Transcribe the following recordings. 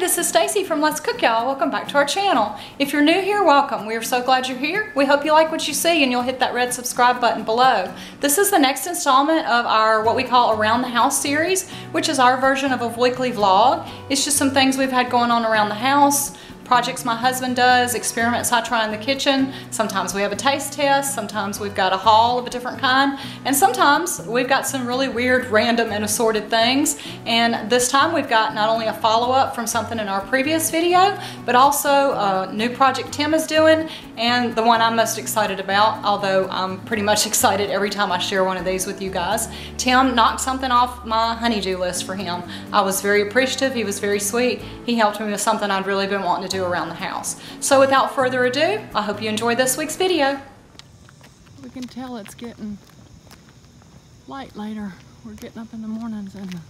this is Stacy from Let's Cook Y'all. Welcome back to our channel. If you're new here, welcome. We are so glad you're here. We hope you like what you see and you'll hit that red subscribe button below. This is the next installment of our what we call Around the House series, which is our version of a weekly vlog. It's just some things we've had going on around the house, projects my husband does, experiments I try in the kitchen. Sometimes we have a taste test, sometimes we've got a haul of a different kind, and sometimes we've got some really weird, random, and assorted things. And this time we've got not only a follow-up from something in our previous video, but also a new project Tim is doing, and the one I'm most excited about, although I'm pretty much excited every time I share one of these with you guys. Tim knocked something off my honey-do list for him. I was very appreciative, he was very sweet. He helped me with something I'd really been wanting to do around the house. So without further ado, I hope you enjoyed this week's video. We can tell it's getting light later. We're getting up in the mornings and the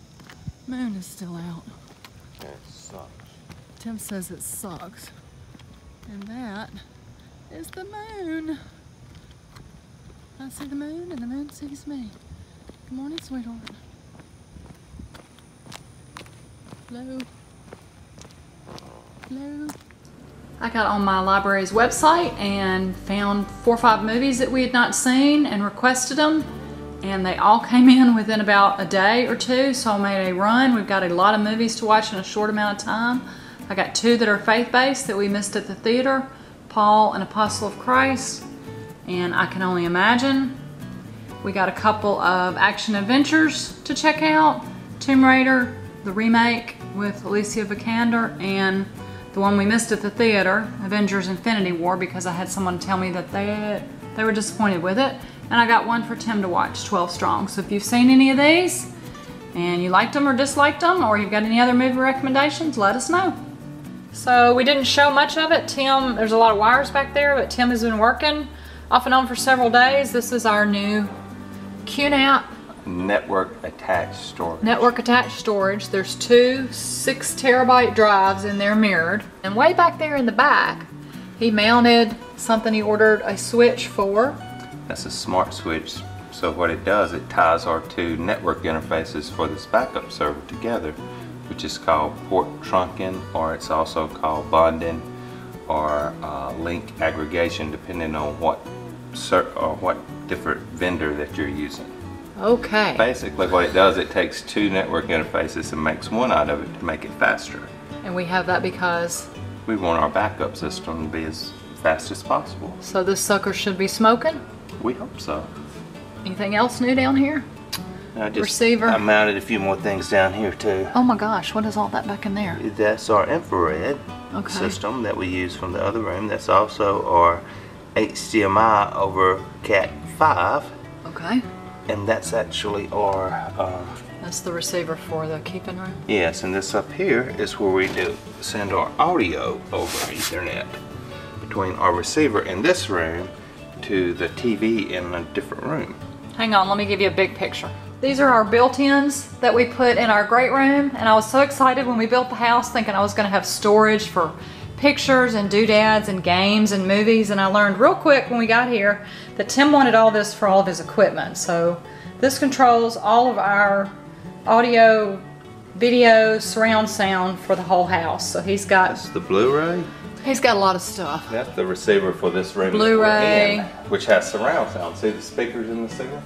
moon is still out. It sucks. Tim says it sucks. And that is the moon. I see the moon and the moon sees me. Good morning, sweetheart. Hello. Hello. I got on my library's website and found 4 or 5 movies that we had not seen and requested them, and they all came in within about a day or two, so I made a run. We've got a lot of movies to watch in a short amount of time. I got 2 that are faith-based that we missed at the theater, Paul and Apostle of Christ, and I Can Only Imagine. We got a couple of action adventures to check out, Tomb Raider, the remake with Alicia Vikander, and the one we missed at the theater, Avengers Infinity War, because I had someone tell me that they were disappointed with it. And I got one for Tim to watch, 12 Strong. So if you've seen any of these and you liked them or disliked them, or you've got any other movie recommendations, let us know. So we didn't show much of it. Tim, there's a lot of wires back there, but Tim has been working off and on for several days. This is our new QNAP. Network attached storage. Network attached storage. There's 2 6-terabyte drives in there mirrored. And way back there in the back, he mounted something he ordered a switch for. That's a smart switch. So what it does, it ties our 2 network interfaces for this backup server together, which is called port trunking, or it's also called bonding, or link aggregation, depending on what different vendor that you're using. Okay. Basically what it does, it takes 2 network interfaces and makes one out of it to make it faster. And we have that because We want our backup system to be as fast as possible. So this sucker should be smoking? We hope so. Anything else new down here? Receiver. I mounted a few more things down here too. Oh my gosh, what is all that back in there? That's our infrared system that we use from the other room. That's also our HDMI over Cat 5. Okay. And that's actually our... that's the receiver for the keeping room? Yes, and this up here is where we send our audio over Ethernet between our receiver in this room to the TV in a different room. Hang on, let me give you a big picture. These are our built-ins that we put in our great room, and I was so excited when we built the house thinking I was going to have storage for pictures and doodads and games and movies, and I learned real quick when we got here that Tim wanted all this for all of his equipment. So this controls all of our audio, video, surround sound for the whole house. So he's got... That's the Blu-ray? He's got a lot of stuff. That's the receiver for this room Blu-ray, which has surround sound. See the speakers in the ceiling?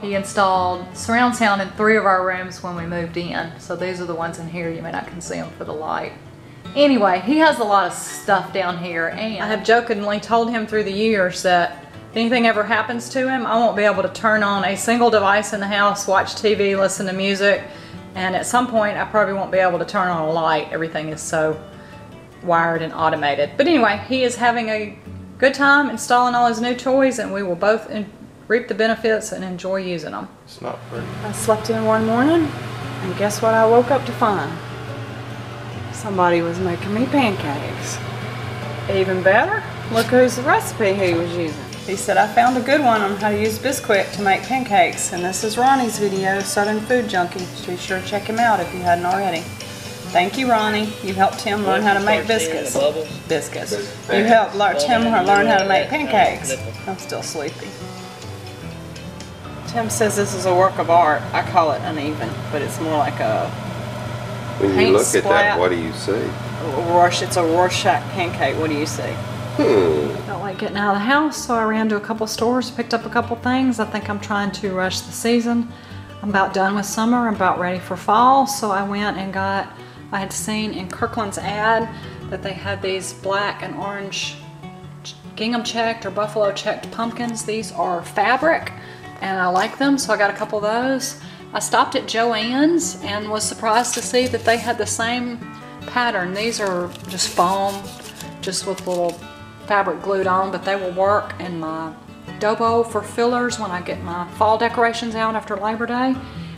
He installed surround sound in 3 of our rooms when we moved in. So these are the ones in here. You may not can see them for the light. Anyway, he has a lot of stuff down here, and I have jokingly told him through the years that if anything ever happens to him, I won't be able to turn on a single device in the house, watch TV, listen to music, and at some point I probably won't be able to turn on a light. Everything is so wired and automated. But anyway, he is having a good time installing all his new toys, and we will both reap the benefits and enjoy using them. It's not pretty. I slept in one morning, and guess what I woke up to find? Somebody was making me pancakes. Even better, look who's the recipe he was using. He said, I found a good one on how to use Bisquick to make pancakes, and this is Ronnie's video, Southern Food Junkie. Be sure to check him out if you hadn't already. Thank you, Ronnie. You helped Tim learn how to make biscuits. You helped Tim learn how to make pancakes. I'm still sleepy. Tim says this is a work of art. I call it uneven, but it's more like a When you paint look at splat. that, what do you see? It's a Rorschach pancake. What do you see? Felt like getting out of the house, so I ran to a couple stores, picked up a couple things. I think I'm trying to rush the season. I'm about done with summer. I'm about ready for fall, so I went and got, I had seen in Kirkland's ad that they had these black and orange gingham checked or buffalo checked pumpkins. These are fabric and I like them, so I got a couple of those. I stopped at Joann's and was surprised to see that they had the same pattern. These are just foam, just with little fabric glued on, but they will work in my dough bowl for fillers when I get my fall decorations out after Labor Day.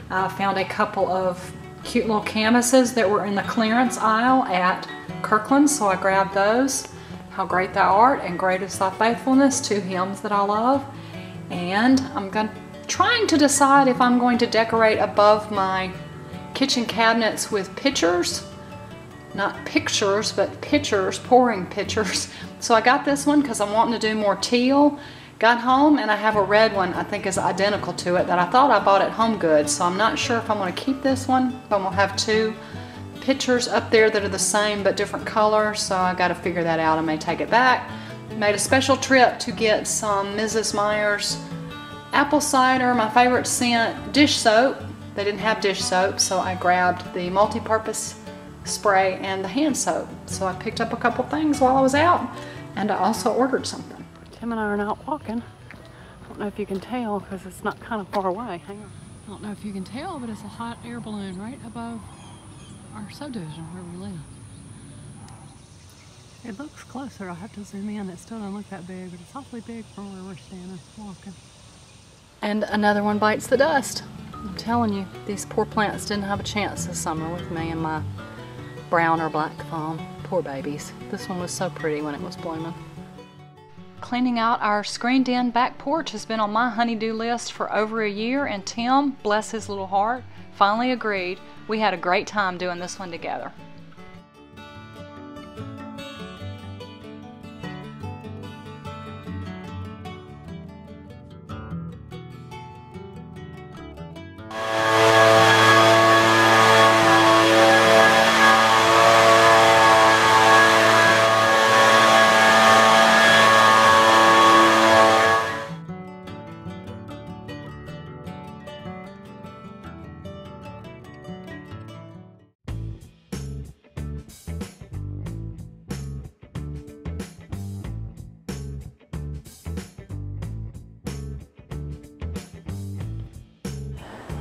I found a couple of cute little canvases that were in the clearance aisle at Kirkland's, so I grabbed those. How great thou art and great is thy faithfulness, 2 hymns that I love. And I'm trying to decide if I'm going to decorate above my kitchen cabinets with pictures. Not pictures, but pitchers, pouring pitchers. So I got this one because I'm wanting to do more teal. Got home and I have a red one I think is identical to it that I thought I bought at Home Goods. So I'm not sure if I'm going to keep this one, but I'm going to have 2 pictures up there that are the same but different colors. So I got to figure that out. I may take it back. Made a special trip to get some Mrs. Meyer's apple cider, my favorite scent, dish soap. They didn't have dish soap, so I grabbed the multi-purpose spray and the hand soap. So I picked up a couple things while I was out, and I also ordered something. Tim and I are out walking. I don't know if you can tell because it's not kind of far away. Hang on. I don't know if you can tell, but it's a hot air balloon right above our subdivision where we live. It looks closer. I'll have to zoom in. It still doesn't look that big, but it's awfully big from where we're standing walking. And another one bites the dust. I'm telling you, these poor plants didn't have a chance this summer with me and my brown or black foam. Poor babies. This one was so pretty when it was blooming. Cleaning out our screened-in back porch has been on my honey-do list for over a year, and Tim, bless his little heart, finally agreed. We had a great time doing this one together.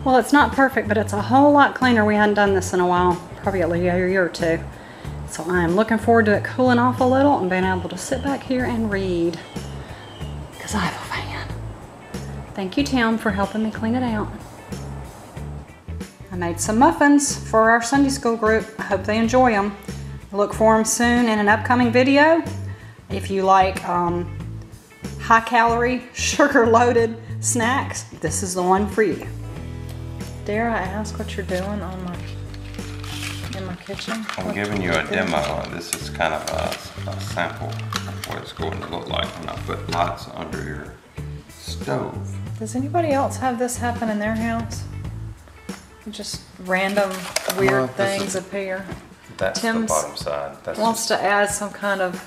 Well, it's not perfect, but it's a whole lot cleaner. We hadn't done this in a while, probably at least a year or 2. So I am looking forward to it cooling off a little and being able to sit back here and read, because I have a fan. Thank you, Tim, for helping me clean it out. I made some muffins for our Sunday school group. I hope they enjoy them. Look for them soon in an upcoming video. If you like high-calorie, sugar-loaded snacks, this is the one for you. Dare I ask what you're doing in my kitchen? I'm giving you a demo. This is kind of a sample of what it's going to look like when I put lights under your stove. Does anybody else have this happen in their house? Just random weird things appear. That's Tim's the bottom side. That's wants to add some kind of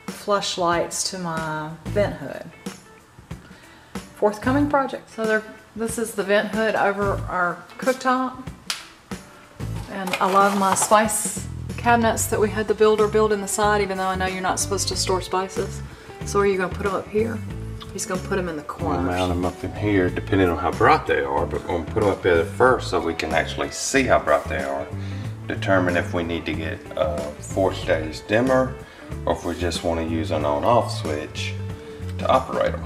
flush lights to my vent hood. Forthcoming project. So this is the vent hood over our cooktop. And I love my spice cabinets that we had the builder build in the side, even though I know you're not supposed to store spices. So are you going to put them up here? He's going to put them in the corners. We'll mount them up in here depending on how bright they are, but we'll put them up there first so we can actually see how bright they are. Determine if we need to get a 4-stage dimmer or if we just want to use an on-off switch to operate them.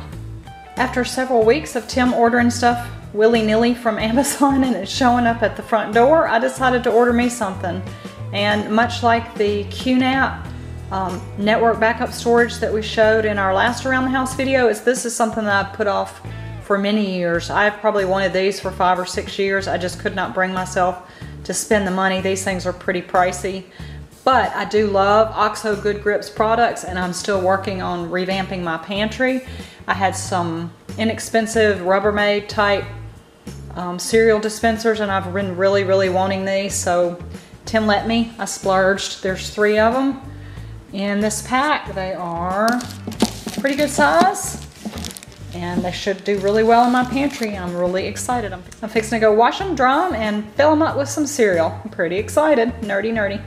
After several weeks of Tim ordering stuff willy-nilly from Amazon and it's showing up at the front door, I decided to order me something. And much like the QNAP network backup storage that we showed in our last Around the House video, this is something that I've put off for many years. I've probably wanted these for 5 or 6 years. I just could not bring myself to spend the money. These things are pretty pricey. But I do love OXO Good Grips products, and I'm still working on revamping my pantry. I had some inexpensive Rubbermaid type cereal dispensers, and I've been really wanting these, so Tim let me. I splurged. There's 3 of them in this pack. They are pretty good size, and they should do really well in my pantry. I'm really excited. I'm fixing to go wash them, dry them, and fill them up with some cereal. I'm pretty excited. Nerdy.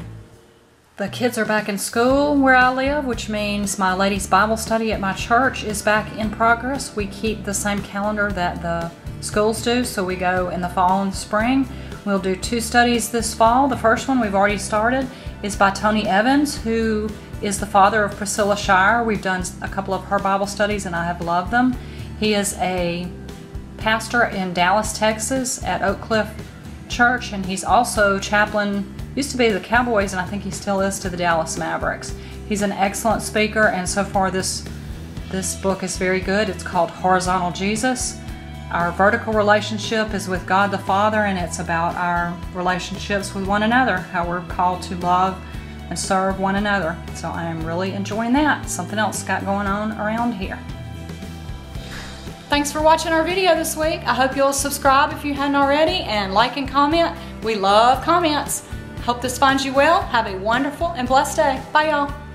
The kids are back in school where I live, which means my ladies' Bible study at my church is back in progress. We keep the same calendar that the schools do, so we go in the fall and spring. We'll do 2 studies this fall. The first one we've already started is by Tony Evans, who is the father of Priscilla Shire. We've done a couple of her Bible studies and I have loved them. He is a pastor in Dallas, Texas at Oak Cliff Church, and he's also chaplain, used to be the Cowboys, and I think he still is, to the Dallas Mavericks. He's an excellent speaker, and so far this book is very good. It's called Horizontal Jesus. Our vertical relationship is with God the Father, and it's about our relationships with one another, how we're called to love and serve one another. So I am really enjoying that. Something else got going on around here. Thanks for watching our video this week. I hope you'll subscribe if you hadn't already, and like and comment. We love comments. Hope this finds you well. Have a wonderful and blessed day. Bye, y'all.